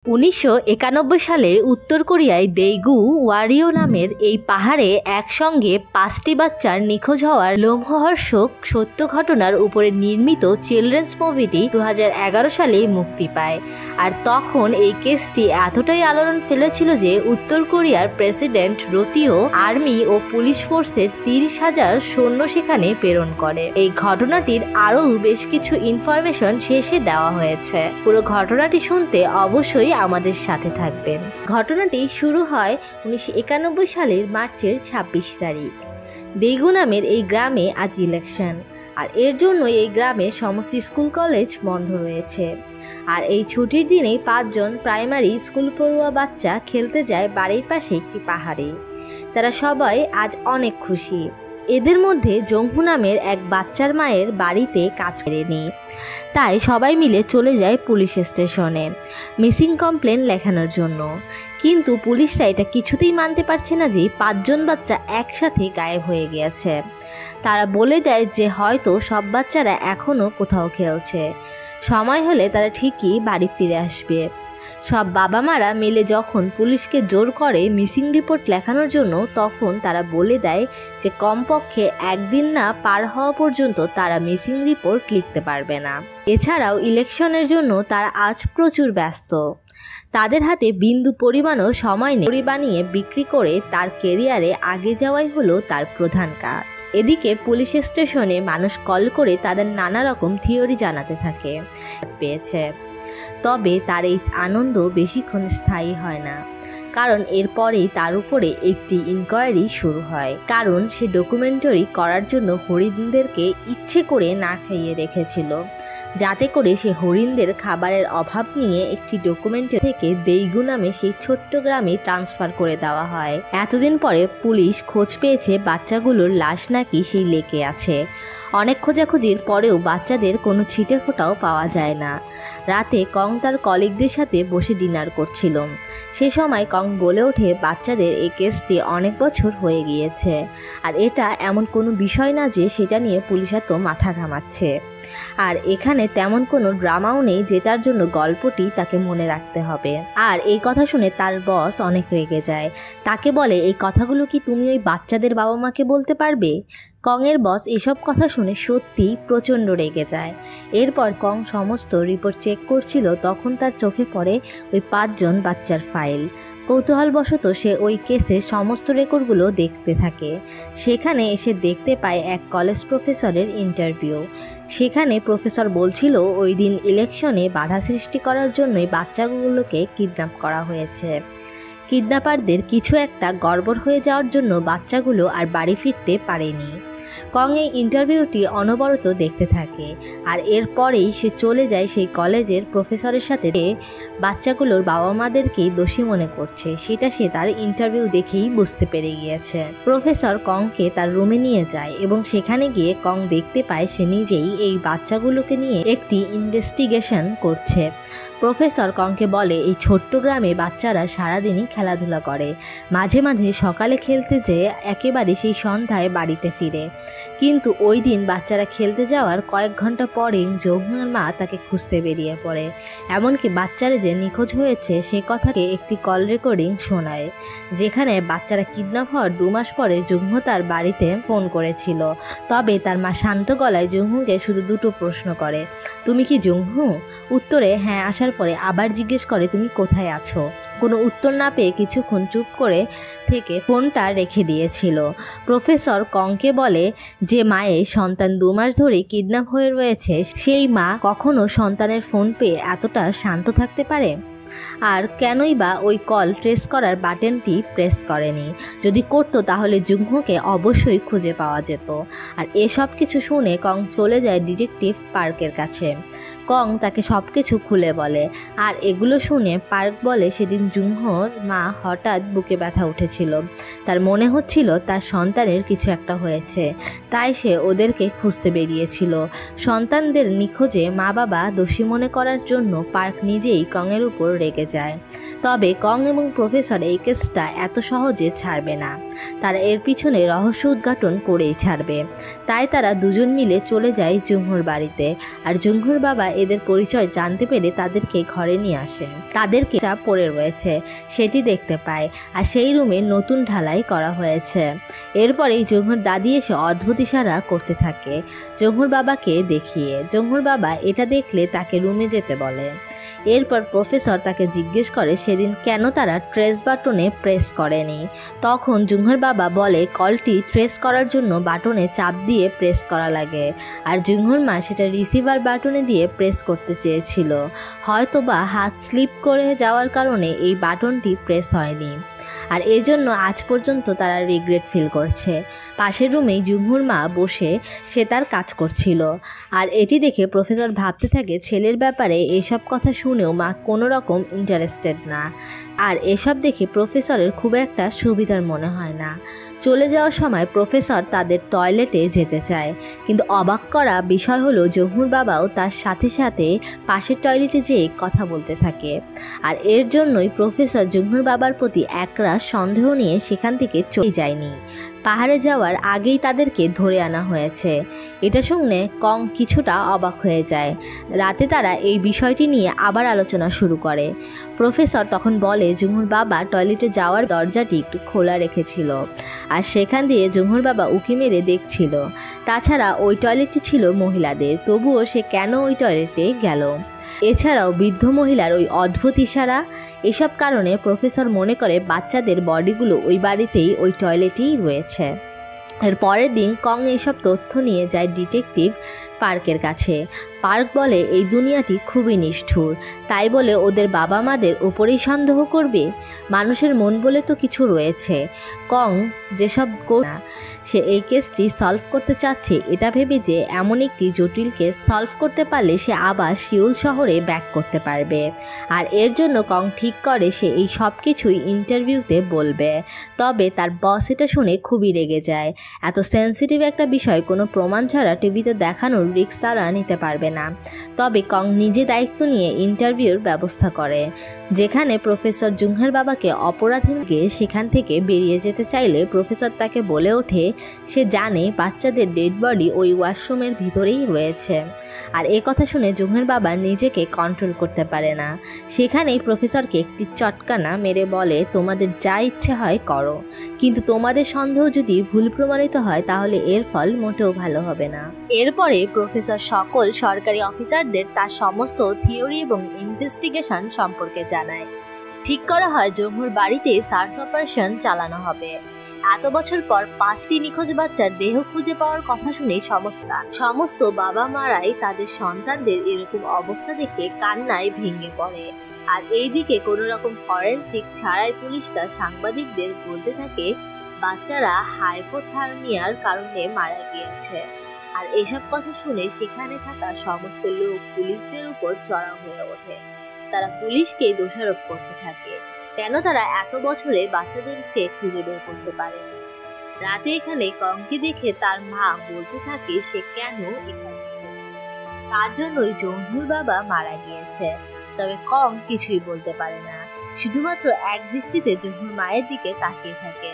1991 সালে উত্তর কোরিয়ায় দেইগু ওয়ারিও নামের এই পাহাড়ে একসঙ্গে 5টি বাচ্চার নিখোঁজ হওয়ার লোমহর্ষক সত্য ঘটনার উপরে নির্মিত চিলড্রেন্স মুভিটি 2011 সালে মুক্তি পায়। আর তখন এই কেসটি এতটাই আলোড়ন ফেলেছিল যে উত্তর কোরিয়ার প্রেসিডেন্ট রোতিও আর্মি ও পুলিশ ফোর্সের 30,000 সৈন্য সেখানে প্রেরণ করে। এই ঘটনাটির আরও বেশ কিছু ইনফরমেশন শেষে দেওয়া হয়েছে। পুরো ঘটনাটি শুনতে অবশ্যই আমাদের সাথে থাকবেন। ঘটনাটি শুরু হয় 1991 সালের মার্চের 26 তারিখ। দেইগু নামের এই গ্রামে আজ ইলেকশন, আর এর জন্য এই গ্রামে সমস্ত স্কুল কলেজ বন্ধ রয়েছে। আর এই ছুটির দিনেই 5 জন প্রাইমারি স্কুল পড়ুয়া বাচ্চা খেলতে যায় বাড়ির পাশে একটি পাহাড়ে। তারা সবাই আজ অনেক খুশি। এদের মধ্যে জংহু নামের এক বাচ্চার মায়ের বাড়িতে কাজ করে নেই, তাই সবাই মিলে চলে যায় পুলিশ স্টেশনে মিসিং কমপ্লেন লেখানোর জন্য। কিন্তু পুলিশরা এটা কিছুতেই মানতে পারছে না যে 5 জন বাচ্চা একসাথে গায়েব হয়ে গিয়েছে। তারা বলে দেয় যে হয়তো সব বাচ্চারা এখনও কোথাও খেলছে, সময় হলে তারা ঠিকই বাড়ি ফিরে আসবে। সব বাবা মারা মিলে যখন পুলিশকে জোর করে মিসিং রিপোর্ট লেখানোর জন্য, তখন তারা বলে দেয় যে কমপক্ষে একদিন না পার হওয়া পর্যন্ত তারা মিসিং রিপোর্ট লিখতে পারবে না। এছাড়াও ইলেকশনের জন্য তারা আজ প্রচুর ব্যস্ত। তাদের হাতে বিন্দু পরিমাণও সময় নেই। ঘড়ি বানিয়ে বিক্রি করে তার কেরিয়ারে আগে যাওয়াই হলো তার প্রধান কাজ। এদিকে পুলিশ স্টেশনে মানুষ কল করে তাদের নানা রকম থিওরি জানাতে থাকে পেয়েছে। তবে তার এই আনন্দ বেশিক্ষণ স্থায়ী হয় না, কারণ এরপরেই তার উপরে একটি ইনকোয়ারি শুরু হয়। কারণ সে ডকুমেন্টারি করার জন্য হরিণদেরকে ইচ্ছে করে না খাইয়ে রেখেছিল, যাতে করে সে হরিণদের খাবারের অভাব নিয়ে একটি ডকুমেন্টারি থেকে দেইগু নামে সেই ছোট্ট গ্রামে ট্রান্সফার করে দেওয়া হয়। এতদিন পরে পুলিশ খোঁজ পেয়েছে বাচ্চাগুলোর লাশ নাকি সেই লেকে আছে। অনেক খোঁজাখুঁজির পরেও বাচ্চাদের কোনো ছিটে ফোঁটাও পাওয়া যায় না। রাতে কং তার কলিগদের সাথে বসে ডিনার করছিল। সে সময় কং বলে ওঠে বাচ্চাদের এই কেসটি অনেক বছর হয়ে গিয়েছে, আর এটা এমন কোনো বিষয় না যে সেটা নিয়ে পুলিশ এত মাথা ঘামাচ্ছে। আর এখানে তেমন কোনো ড্রামাও নেই যেটার জন্য গল্পটি তাকে মনে রাখতে হবে। আর এই কথা শুনে তার বস অনেক রেগে যায়। তাকে বলে এই কথাগুলো কি তুমি ওই বাচ্চাদের বাবা মাকে বলতে পারবে? কংয়ের বস এসব কথা শুনে সত্যি প্রচণ্ড রেগে যায়। এরপর কং সমস্ত রিপোর্ট চেক করছিল, তখন তার চোখে পড়ে ওই 5 জন বাচ্চার ফাইল। কৌতূহলবশত সে ওই কেসের সমস্ত রেকর্ডগুলো দেখতে থাকে। সেখানে এসে দেখতে পায় এক কলেজ প্রফেসরের ইন্টারভিউ। সেখানে প্রফেসর বলছিল ওই দিন ইলেকশনে বাধা সৃষ্টি করার জন্যই বাচ্চাগুলোকে কিডন্যাপ করা হয়েছে। কিডন্যাপারদের কিছু একটা গড়বড় হয়ে যাওয়ার জন্য বাচ্চাগুলো আর বাড়ি ফিরতে পারেনি। কং এই ইন্টারভিউটি অনবরত দেখতে থাকে, আর এরপরেই সে চলে যায় সেই কলেজের প্রফেসরের সাথে। বাচ্চাগুলোর বাবা মাদেরকেই দোষী মনে করছে, সেটা সে তার ইন্টারভিউ দেখেই বুঝতে পেরে গিয়েছে। প্রফেসর কংকে তার রুমে নিয়ে যায় এবং সেখানে গিয়ে কং দেখতে পায় সে নিজেই এই বাচ্চাগুলোকে নিয়ে একটি ইনভেস্টিগেশন করছে। প্রফেসর কংকে বলে এই ছোট্ট গ্রামে বাচ্চারা সারাদিনই খেলাধুলা করে, মাঝে মাঝে সকালে খেলতে যেয়ে একেবারে সেই সন্ধ্যায় বাড়িতে ফিরে। কিন্তু ওই দিন বাচ্চারা খেলতে যাওয়ার কয়েক ঘন্টা পরেই জংহুর মা তাকে খুঁজতে বেরিয়ে পড়ে। এমনকি বাচ্চারা যে নিখোঁজ হয়েছে সে কথাকে একটি কল রেকর্ডিং শোনায়, যেখানে বাচ্চারা কিডন্যাপ হওয়ার 2 মাস পরে জংহু তার বাড়িতে ফোন করেছিল। তবে তার মা শান্ত গলায় জংহুকে শুধু 2টো প্রশ্ন করে, তুমি কি জংহু? উত্তরে হ্যাঁ আসার পরে আবার জিজ্ঞেস করে তুমি কোথায় আছো। কোনো উত্তর না পেয়ে কিছুক্ষণ চুপ করে থেকে ফোনটা রেখে দিয়েছিল। প্রফেসর কংকে বলে যে মায়ের সন্তান 2 মাস ধরে কিডন্যাপ হয়ে রয়েছে, সেই মা কখনো সন্তানের ফোন পেয়ে এতটা শান্ত থাকতে পারে? আর কেনই বা ওই কল ট্রেস করার বাটনটি প্রেস করেনি? যদি করতো তাহলে জংহুকে অবশ্যই খুঁজে পাওয়া যেত। আর এসব কিছু শুনে কং চলে যায় ডিটেকটিভ পার্কের কাছে। কং তাকে সব কিছু খুলে বলে, আর এগুলো শুনে পার্ক বলে সেদিন জংহুর মা হঠাৎ বুকে ব্যথা উঠেছিল। তার মনে হচ্ছিল তার সন্তানের কিছু একটা হয়েছে, তাই সে ওদেরকে খুঁজতে বেরিয়েছিল। সন্তানদের নিখোঁজে মা বাবা দোষী মনে করার জন্য পার্ক নিজেই কংয়ের উপর রেগে যায়। তবে কং এবং প্রফেসর এই কেসটা এত সহজে ছাড়বে না, তারা এর পিছনে রহস্য উদ্ঘাটন করেই ছাড়বে। তাই তারা দুজন মিলে চলে যায় জুংহুর বাড়িতে, আর জুংহুর বাবা এদের পরিচয় জানতে পেরে তাদেরকে ঘরে নিয়ে আসে। তাদেরকে যা পড়ে রয়েছে সেটি দেখতে পায়, আর সেই রুমে নতুন ঢালাই করা হয়েছে। এরপরেই জুংহুর দাদি এসে অদ্ভুত ইশারা করতে থাকে জুংহুর বাবাকে দেখিয়ে। জুংহুর বাবা এটা দেখলে তাকে রুমে যেতে বলে। এরপর প্রফেসর তাকে জিজ্ঞেস করে সেদিন কেন তারা ট্রেস বাটনে প্রেস করেনি। তখন জুংহুর বাবা বলে কলটি ট্রেস করার জন্য বাটনে চাপ দিয়ে প্রেস করা লাগে, আর জুংহুর মা সেটা রিসিভার বাটনে দিয়ে প্রেস করতে চেয়েছিল। হয়তোবা হাত স্লিপ করে যাওয়ার কারণে এই বাটনটি প্রেস হয়নি, আর এজন্য আজ পর্যন্ত তারা রিগ্রেট ফিল করছে। পাশের রুমেই জুংহুর মা বসে সে তার কাজ করছিল, আর এটি দেখে প্রফেসর ভাবতে থাকে ছেলের ব্যাপারে এসব কথা শুনেও মা কোনো রকম ইন্টারেস্টেড না, আর এসব দেখে প্রফেসরের খুব একটা সুবিধার মনে হয় না। চলে যাওয়ার সময় প্রফেসর তাদের টয়লেটে যেতে চায়, কিন্তু অবাক করা বিষয় হলো জুংহুর বাবাও তার সাথে সাথে পাশের টয়লেটে যেয়ে কথা বলতে থাকে, আর এর জন্যই প্রফেসর জুংহুর বাবার প্রতি একরাশ সন্দেহ নিয়ে সেখান থেকে চলে যায়নি। পাহাড়ে যাওয়ার আগেই তাদেরকে ধরে আনা হয়েছে। এটা শুনে কং কিছুটা অবাক হয়ে যায়। রাতে তারা এই বিষয়টি নিয়ে আবার আলোচনা শুরু করে। প্রফেসর তখন বলে জুংহুর বাবা টয়লেটে যাওয়ার দরজাটি একটু খোলা রেখেছিল, আর সেখান দিয়ে জুংহুর বাবা উঁকি মেরে দেখছিল। তাছাড়া ওই টয়লেটটি ছিল মহিলাদের, তবুও সে কেন ওই টয়লেটে গেল? এছাড়াও বৃদ্ধ মহিলার ওই অদ্ভুত ইশারা, এসব কারণে প্রফেসর মনে করে বাচ্চাদের বডিগুলো ওই বাড়িতেই ওই টয়লেটেই রয়েছে। এর পরের দিন কং এইসব তথ্য নিয়ে যায় ডিটেকটিভ পার্কের কাছে। পার্ক বলে এই দুনিয়াটি খুবই নিষ্ঠুর, তাই বলে ওদের বাবা মাদের ওপরেই সন্দেহ করবে? মানুষের মন বলে তো কিছু রয়েছে। কং যেসব না, সে এই কেসটি সলভ করতে চাচ্ছে এটা ভেবে যে এমন একটি জটিল কেস সলভ করতে পারলে সে আবার সিউল শহরে ব্যাক করতে পারবে। আর এর জন্য কং ঠিক করে সে এই সব কিছুই ইন্টারভিউতে বলবে। তবে তার বস এটা শুনে খুবই রেগে যায়। এত সেন্সিটিভ একটা বিষয় কোনো প্রমাণ ছাড়া টিভিতে দেখানোর রিস্ক তারা নিতে পারবে না। তবে কং নিজে দায়িত্ব নিয়ে ইন্টারভিউর ব্যবস্থা করে, যেখানে প্রফেসর জুংহের বাবাকে অপরাধীকে সেখান থেকে বেরিয়ে যেতে চাইলে প্রফেসর তাকে বলে ওঠে সে জানে বাচ্চাদের ডেড বডি ওই ওয়াশরুমের ভিতরেই রয়েছে। আর এ কথা শুনে জুংহের বাবা নিজেকে কন্ট্রোল করতে পারে না। সেখানেই প্রফেসরকে একটি চটকানা মেরে বলে তোমাদের যা ইচ্ছে হয় করো, কিন্তু তোমাদের সন্দেহ যদি ভুল প্রমাণিত হয় তাহলে এর ফল মোটেও ভালো হবে না। এরপরে প্রফেসর সকল সরকারি অফিসারদের তার সমস্ত থিওরি এবং ইনভেস্টিগেশন সম্পর্কে জানায়। ঠিক করা হয় জুংহুর বাড়িতে সার্চ অপারেশন চালানো হবে। এত বছর পর 5টি নিখোঁজ বাচ্চার দেহ খুঁজে পাওয়ার কথা শুনে সমস্ত বাবা মারাই তাদের সন্তানদের এরকম অবস্থা দেখে কান্নায় ভেঙে পড়ে। আর এইদিকে কোনো রকম ফরেনসিক ছাড়াই পুলিশরা সাংবাদিকদের বলতে থাকে বাচ্চারা হাইপোথার্মিয়ার কারণে মারা গিয়েছে। আর এসব কথা শুনে সেখানে থাকা সমস্ত লোক পুলিশদের উপর চড়াও হয়ে ওঠে। তারা পুলিশকে দোষারোপ করতে থাকে কেন তারা এত বছরে বাচ্চাদেরকে খুঁজে বের করতে পারেনি। রাতে এখানে কংকে দেখে তার মা বলতে থাকে সে কেন এখানে এসেছে, তার জন্যই জুংহুর বাবা মারা গিয়েছে। তবে কং কিছুই বলতে পারে না, শুধুমাত্র এক দৃষ্টিতে জুংহুর মায়ের দিকে তাকিয়ে থাকে,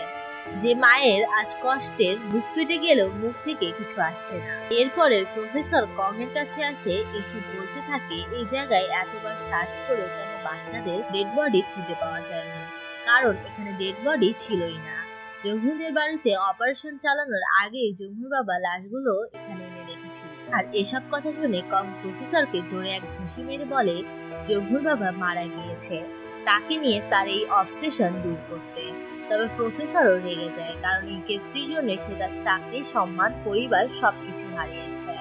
যে মায়ের আজ কষ্টের বুক ফেটে গেলেও মুখ থেকে কিছু আসছে না। এরপরে প্রফেসর কং এর কাছে এসে বলতে থাকে এই জায়গায় এতবার সার্চ করেও কেন বাচ্চাদের ডেড বডি খুঁজে পাওয়া যায়নি, কারণ এখানে ডেড বডি ছিলই না। জুংহুদের বাড়িতে অপারেশন চালানোর আগেই জুংহুর বাবা লাশগুলো এখানে এনে রেখেছিল। আর এসব কথা শুনে কং প্রফেসরকে জোরে এক ঘুষি মেরে বলে জুংহুর বাবা মারা গিয়েছে, তাকে নিয়ে তার এই অবসেশন দূর করতে। তবে প্রফেসরও রেগে যায়, কারণ এই কেসটির জন্য সে তার চাকরি, সম্মান, পরিবার সবকিছু হারিয়েছে।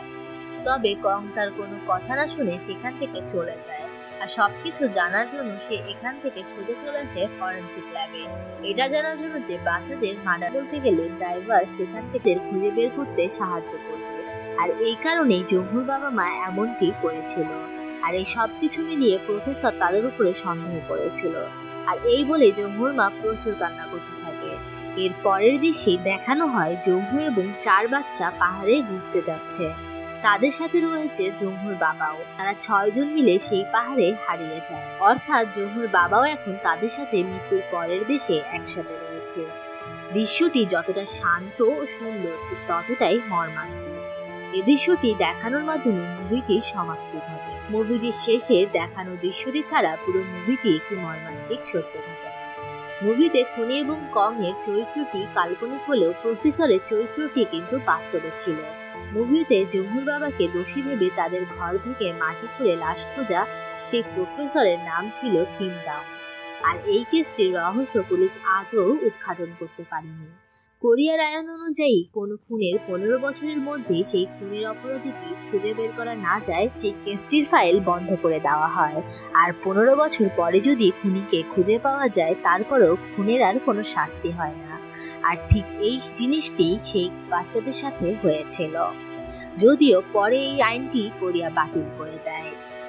তবে কং তার কোনো কথা না শুনে সেখান থেকে চলে যায়, আর সবকিছু জানার জন্য সে এখান থেকে ছুটে চলে আসে ফরেনসিক ল্যাবে। এটা জানার জন্য যে বাচ্চাদের মার্ডার বলতে গেলে ড্রাইভার সেখান থেকে খুঁজে বের করতে সাহায্য করবে, আর এই কারণেই জুংহুর বাবা মা এমনটি করেছিল। আর এই সবকিছু মিলিয়ে প্রফেসর তাদের উপরে সন্দেহ করেছিল। আর এই বলে জুংহুর মা প্রচুর কান্না করতে থাকে। এর পরের দৃশ্যে দেখানো হয় জুংহু এবং 4 বাচ্চা পাহাড়ে ঘুরতে যাচ্ছে। তাদের সাথে রয়েছে জহুর বাবাও। তারা 6 জন মিলে সেই পাহাড়ে হারিয়ে যায়। অর্থাৎ জহুর বাবাও এখন তাদের সাথে মৃত্যুর পরের দেশে একসাথে রয়েছে। দৃশ্যটি যতটা শান্ত ও সুন্দর, ঠিক ততটাই মর্মান্তিক। এই দৃশ্যটি দেখানোর মাধ্যমে মুভিটির সমাপ্তি ঘটে। মুভিটির শেষে দেখানো দৃশ্যটি ছাড়া পুরো মুভিটি একটি মর্মান্তিক সত্য ঘটনা। মুভিতে খুনি এবং কং এর চরিত্রটি কাল্পনিক হলেও প্রফেসরের চরিত্রটি কিন্তু বাস্তবে ছিল। মুভিতে জহুর বাবাকে দোষী ভেবে তাদের ঘর থেকে মাটি খুঁড়ে লাশ খোঁজা সেই প্রফেসরের নাম ছিল কিম দাও। আর এই কেসটির রহস্য পুলিশ আজও উদ্ঘাটন করতে পারেনি। কোরিয়ার আইন অনুযায়ী কোন খুনের 15 বছরের মধ্যে সেই খুনের অপরাধীকে খুঁজে বের করা না যায়, সেই কেসটির ফাইল বন্ধ করে দেওয়া হয়। আর 15 বছর পরে যদি খুনিকে খুঁজে পাওয়া যায়, তারপরেও খুনের আর কোনো শাস্তি হয় না। আর ঠিক এই জিনিসটি সেই বাচ্চাদের সাথে হয়েছিল, যদিও পরে এই আইনটি কোরিয়া বাতিল করে দেয়।